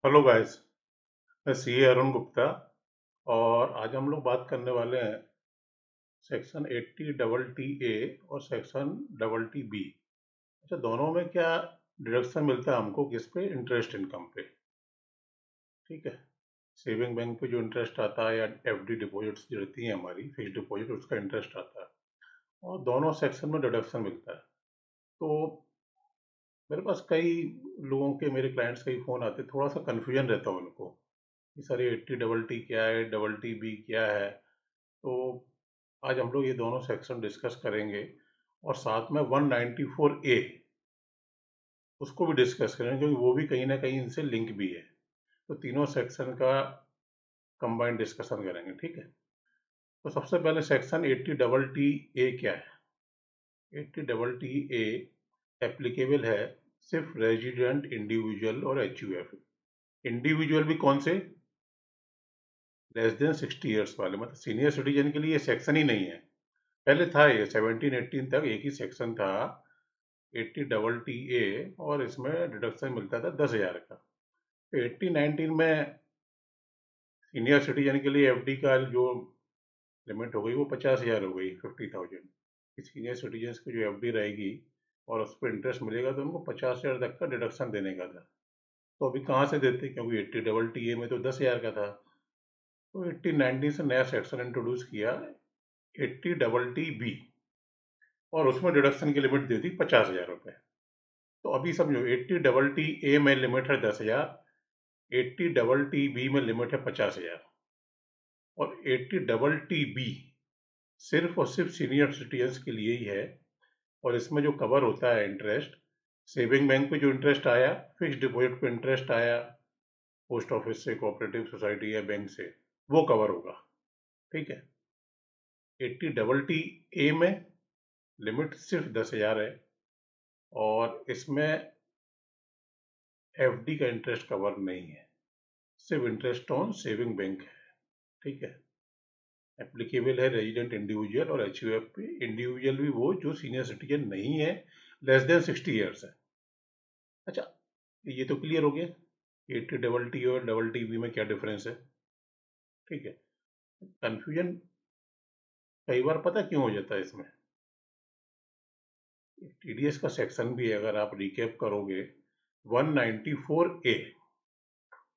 Hello guys. मैं CA Arun Gupta. और आज हम लोग बात करने वाले हैं सेक्शन 80 डबल टी ए और सेक्शन डबल टी बी। अच्छा, दोनों में क्या डिडक्शन मिलता है हमको? किस पे? इंटरेस्ट इनकम पे। ठीक है। सेविंग बैंक पे जो इंटरेस्ट आता है या एफडी डिपॉजिट्स जो रहती हैं हमारी फिक्स डिपॉजिट, उसका इंटरेस्ट आता है। और दोनों सेक्शन में डिडक्शन मिलता है। तो मेरे पास कई लोगों के, मेरे क्लाइंट्स के फ़ोन आते, थोड़ा सा कन्फ्यूजन रहता है उनको कि सर ये 80 डबल टी क्या है, डबल टी बी क्या है। तो आज हम लोग ये दोनों सेक्शन डिस्कस करेंगे और साथ में 194 ए उसको भी डिस्कस करेंगे, क्योंकि वो भी कहीं ना कहीं इनसे लिंक भी है। तो तीनों सेक्शन का कंबाइंड डिस्कशन करेंगे। ठीक है। तो सबसे पहले सेक्शन 80 डबल टी ए क्या है? 80 डबल टी ए एप्लीकेबल है सिर्फ रेजिडेंट, इंडिविजुअल और एचयूएफ। इंडिविजुअल भी कौन से? लेस देन 60 ईयर्स वाले, मतलब सीनियर सिटीजन के लिए ये सेक्शन ही नहीं है। पहले था ये 17-18 तक एक ही सेक्शन था, 80 डबल टी ए, और इसमें डिडक्शन मिलता था 10,000 का। तो 18-19 में सीनियर सिटीजन के लिए एफडी का जो लिमिट हो गई वो 50,000 हो गई, 50,000। सीनियर सिटीजन की जो एफडी रहेगी और उस पर इंटरेस्ट मिलेगा तो उनको 50,000 तक का डिडक्शन देने का था। तो अभी कहाँ से देते, क्योंकि 80 डबल टी ए में तो 10,000 का था। तो 18-19 से नया सेक्शन इंट्रोड्यूस किया, 80 डबल टी बी, और उसमें डिडक्शन की लिमिट दे दी 50,000 रुपये। तो अभी समझो, 80 डबल टी ए में लिमिट है 10,000, 80 डबल टी बी में लिमिट है 50,000, और 80 डबल टी बी सिर्फ और सिर्फ सीनियर सिटीजन्स के लिए ही है। और इसमें जो कवर होता है इंटरेस्ट, सेविंग बैंक पे जो इंटरेस्ट आया, फिक्स डिपॉजिट पे इंटरेस्ट आया, पोस्ट ऑफिस से, कोऑपरेटिव सोसाइटी या बैंक से, वो कवर होगा। ठीक है। 80 डबल टी ए में लिमिट सिर्फ 10,000 है, और इसमें एफडी का इंटरेस्ट कवर नहीं है, सिर्फ इंटरेस्ट ऑन सेविंग बैंक है। ठीक है। एप्लीकेबल है रेजिडेंट, इंडिविजुअल और एचयूएफ पे। इंडिविजुअल भी वो जो सीनियर सिटीजन नहीं है, लेस देन 60 ईयर्स है। अच्छा, ये तो क्लियर हो गया 80 डबल टी और डबल टी बी में क्या डिफरेंस है। ठीक है। कंफ्यूजन कई बार पता क्यों हो जाता है इसमें? टीडीएस का सेक्शन भी है, अगर आप रिकेप करोगे 194 ए,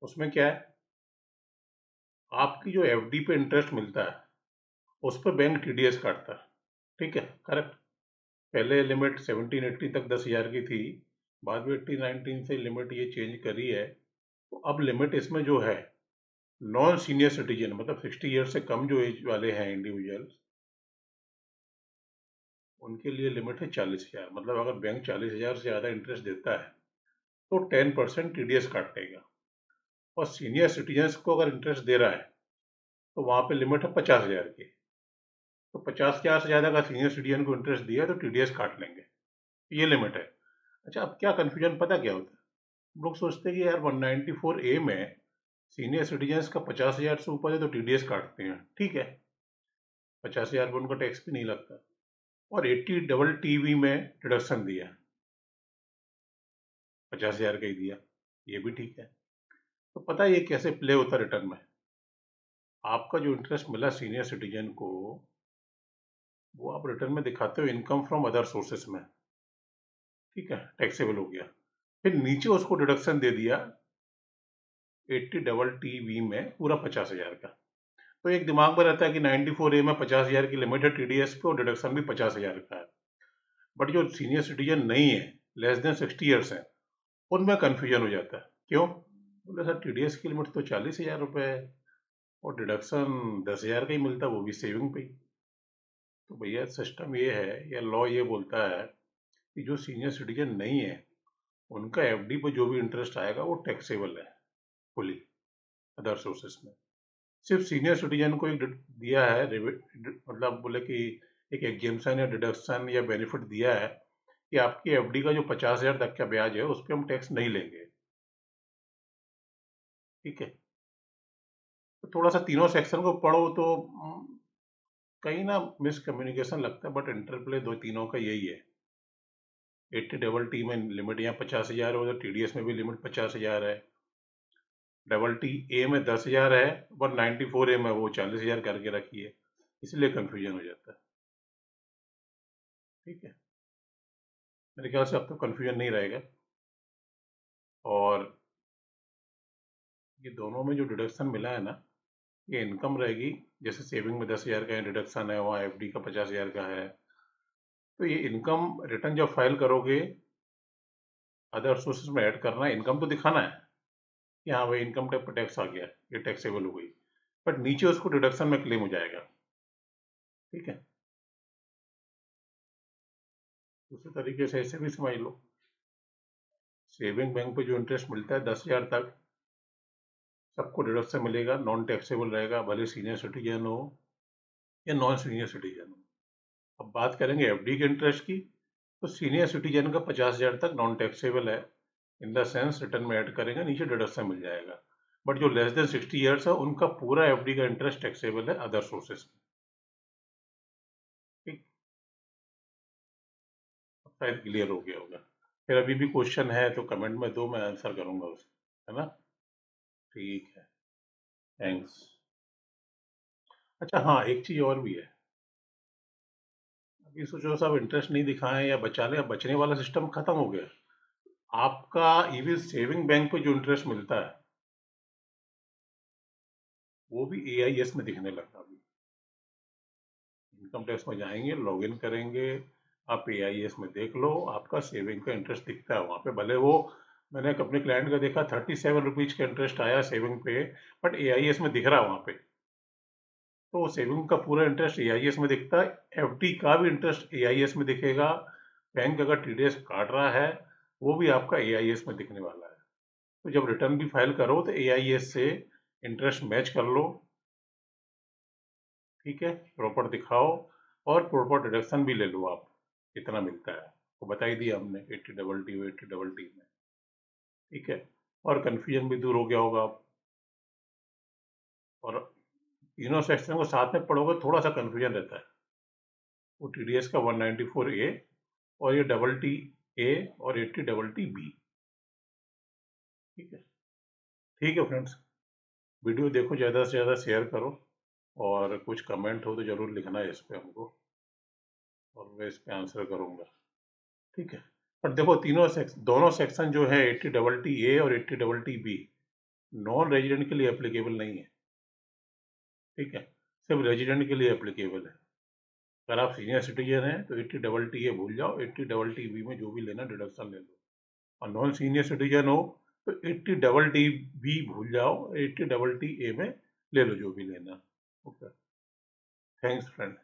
उसमें क्या है? आपकी जो एफडी पे इंटरेस्ट मिलता है उस पर बैंक टीडीएस काटता है। ठीक है, करेक्ट। पहले लिमिट 17-18 तक 10,000 की थी, बाद में 18-19 से लिमिट ये चेंज करी है। तो अब लिमिट इसमें जो है, नॉन सीनियर सिटीजन, मतलब 60 ईयर से कम जो एज वाले हैं इंडिविजुअल, उनके लिए लिमिट है 40,000। मतलब अगर बैंक 40,000 से ज़्यादा इंटरेस्ट देता है तो 10% टीडीएस काटेगा। और सीनियर सिटीजन्स को अगर इंटरेस्ट दे रहा है तो वहाँ पे लिमिट है 50,000 की। तो 50,000 से ज़्यादा का सीनियर सिटीजन को इंटरेस्ट दिया तो टीडीएस काट लेंगे, ये लिमिट है। अच्छा, अब क्या कन्फ्यूजन पता क्या होता है? लोग सोचते हैं कि यार 194 ए में सीनियर सिटीजन्स का 50,000 से ऊपर है तो टीडीएस काटते हैं, ठीक है, 50,000 पर उनका टैक्स भी नहीं लगता। और 80 डबल टीवी में डिडक्शन दिया, 50,000 का ही दिया, ये भी ठीक है। तो पता है ये कैसे प्ले होता है रिटर्न में? आपका जो इंटरेस्ट मिला सीनियर सिटीजन को, वो आप रिटर्न में दिखाते हो इनकम फ्रॉम अदर सोर्सेस में। ठीक है, टैक्सेबल हो गया। फिर नीचे उसको डिडक्शन दे दिया 80 डबल टीवी में पूरा 50,000 का। तो एक दिमाग में रहता है कि 94 ए में 50,000 की लिमिट है टीडीएस पे और डिडक्शन भी 50,000 का है। बट जो सीनियर सिटीजन नहीं है, लेस देन 60 ईयर्स है, उनमें कन्फ्यूजन हो जाता है। क्यों? बोले सर टीडीएस की लिमिट तो 40,000 रुपये है और डिडक्शन 10,000 का ही मिलता है, वो भी सेविंग पे ही। तो भैया सिस्टम ये है, या लॉ ये बोलता है कि जो सीनियर सिटीजन नहीं है उनका एफडी पर जो भी इंटरेस्ट आएगा वो टैक्सेबल है फुली अदर सोर्सेस में। सिर्फ सीनियर सिटीजन को एक दिया है मतलब बोले कि एक एग्जेम्पशन या डिडक्शन या बेनिफिट दिया है कि आपकी एफडी का जो 50,000 तक का ब्याज है उस पर हम टैक्स नहीं लेंगे। ठीक है। तो थोड़ा सा तीनों सेक्शन को पढ़ो तो कहीं ना मिसकम्युनिकेशन लगता है, बट इंटरप्ले दो तीनों का यही है। 80 डबल टी में लिमिट यहाँ 50,000 है, उधर टीडीएस में भी लिमिट 50,000 है। डबल टी ए में 10,000 है और 94 ए में वो 40,000 करके रखी है, इसलिए कंफ्यूजन हो जाता है। ठीक है, मेरे ख्याल से अब तो कंफ्यूजन नहीं रहेगा। और ये दोनों में जो डिडक्शन मिला है ना, ये इनकम रहेगी। जैसे सेविंग में 10,000 का डिडक्शन है, वहाँ एफडी का 50,000 का है। तो ये इनकम रिटर्न जब फाइल करोगे, अदर सोर्सेज में ऐड करना है, इनकम तो दिखाना है कि हाँ भाई इनकम टैक्स आ गया, ये टैक्सेबल हो गई, बट नीचे उसको डिडक्शन में क्लेम हो जाएगा। ठीक है, दूसरे तरीके से ऐसे भी समझ लो, सेविंग बैंक पे जो इंटरेस्ट मिलता है 10,000 तक सबको डिडक्शन मिलेगा, नॉन टैक्सेबल रहेगा, भले सीनियर सिटीजन हो या नॉन सीनियर सिटीजन हो। अब बात करेंगे एफडी के इंटरेस्ट की, तो सीनियर सिटीजन का 50,000 तक नॉन टैक्सेबल है, इन द सेंस रिटर्न में ऐड करेंगे नीचे डिडक्शन मिल जाएगा। बट जो लेस देन 60 ईयर्स है उनका पूरा एफडी का इंटरेस्ट टैक्सेबल है अदर सोर्सेस में। ठीक, शायद क्लियर हो गया होगा। फिर अभी भी क्वेश्चन है तो कमेंट में दो, मैं आंसर करूंगा उसे, है ना। ठीक है, थैंक्स। अच्छा हाँ, एक चीज और भी है। अभी सोचो सब इंटरेस्ट नहीं दिखाएं या बचा ले, बचने वाला सिस्टम खत्म हो गया। आपका इवन सेविंग बैंक पे जो इंटरेस्ट मिलता है वो भी एआईएस में दिखने लगा। अभी इनकम टैक्स में जाएंगे, लॉगिन करेंगे, आप एआईएस में देख लो, आपका सेविंग का इंटरेस्ट दिखता है वहाँ पे। भले वो, मैंने एक अपने क्लाइंट का देखा 37 रुपीज का इंटरेस्ट आया सेविंग पे, बट एआईएस में दिख रहा है वहाँ पे। तो सेविंग का पूरा इंटरेस्ट एआईएस में दिखता है, एफडी का भी इंटरेस्ट एआईएस में दिखेगा। बैंक अगर टीडीएस काट रहा है वो भी आपका एआईएस में दिखने वाला है। तो जब रिटर्न भी फाइल करो तो एआईएस से इंटरेस्ट मैच कर लो। ठीक है, प्रॉपर दिखाओ और प्रॉपर डिडक्शन भी ले लो आप, कितना मिलता है तो बता ही दिया हमने, 80 डबल टी 80 डबल टी में। ठीक है, और कन्फ्यूजन भी दूर हो गया होगा आप। और तीनों सेक्शन को साथ में पढ़ोगे थोड़ा सा कन्फ्यूजन रहता है। वो टीडीएस का 194 ए और ये डबल टी ए और 80 डबल टी बी। ठीक है, ठीक है फ्रेंड्स, वीडियो देखो, ज़्यादा से ज़्यादा शेयर करो, और कुछ कमेंट हो तो ज़रूर लिखना है इस पे हमको, और मैं इस पे आंसर करूँगा। ठीक है, पर देखो दोनों सेक्शन जो है 80 डबल टी ए और 80 double T B non resident के लिए एप्लीकेबल नहीं है। ठीक है, सिर्फ रेजिडेंट के लिए एप्लीकेबल है। अगर आप सीनियर सिटीजन हैं तो 80 डबल टी ए भूल जाओ, 80 डबल टी बी में जो भी लेना डिडक्शन ले लो। और नॉन सीनियर सिटीजन हो तो 80 डबल टी बी भूल जाओ, 80 डबल टी ए में ले लो जो भी लेना। Okay, thanks friend.